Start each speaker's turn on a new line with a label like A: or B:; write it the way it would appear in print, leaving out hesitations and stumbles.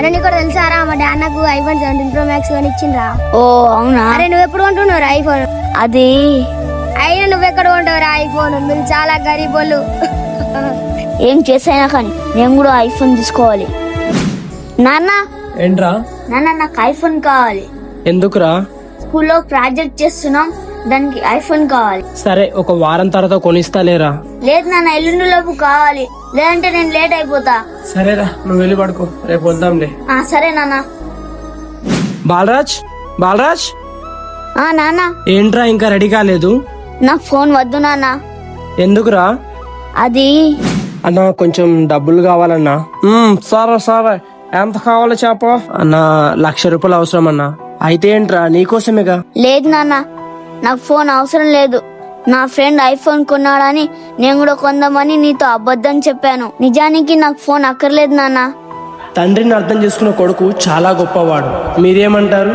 A: అరే నీకు కూడా తెలుసారా మా డాన్నకు ఐఫోన్ 17 Pro Max కొని ఇచ్చిండ్రా.
B: ఓ అవునా?
A: అరే నువ్వు ఎప్పుడు కొంటున్నావు ఐఫోన్?
B: అది
A: అయినా నువ్వెక్కడ కొంటావురా ఐఫోన్? మీరు చాలా గరీబోళ్ళు.
B: ఏం చేసైనా కానీ నేను కూడా ఐఫోన్ తీసుకోవాలి. నాన్న
C: ఏంట్రా?
B: నాన్న నాకు ఐఫోన్ కావాలి.
C: ఎందుకురా?
B: స్కూల్లో ప్రాజెక్ట్ చేస్తున్నాం, దానికి ఐఫోన్ కావాలి.
C: సరే ఒక వారం తర్వాత కొనిస్తాలేరా.
B: లేదు నాన్న, ఎల్లుండిలోపు కావాలి, లేదంటే నేను లేట్ అయిపోతా.
C: సరేరా, నువ్వు వెళ్ళి పడుకో, రేపు వద్దాంలే.
B: సరే నాన్న.
C: బాలరాజ్, బాలరాజ్
B: నాన్న
C: ఏంట్రా ఇంకా రెడీ కాలేదు?
B: నాకు ఫోన్ వద్దు నాన్న.
C: ఎందుకురా?
B: అది
C: అన్నా కొంచెం డబ్బులు కావాలన్నా. సరే సరే, ఎంత కావాలో చెప్ప అన్నా. 1,00,000 రూపాయలు అవసరం అన్నా. అయితే ఏంట్రా, నీకోసమేగా.
B: లేదు నాన్న, నాకు ఫోన్ అవసరం లేదు. నా ఫ్రెండ్ ఐఫోన్ కొన్నాడని నేను కూడా కొందామని నీతో అబద్ధం చెప్పాను. నిజానికి నాకు ఫోన్ అక్కర్లేదు నాన్న.
C: తండ్రిని అర్థం చేసుకున్న కొడుకు చాలా గొప్పవాడు. మీరేమంటారు?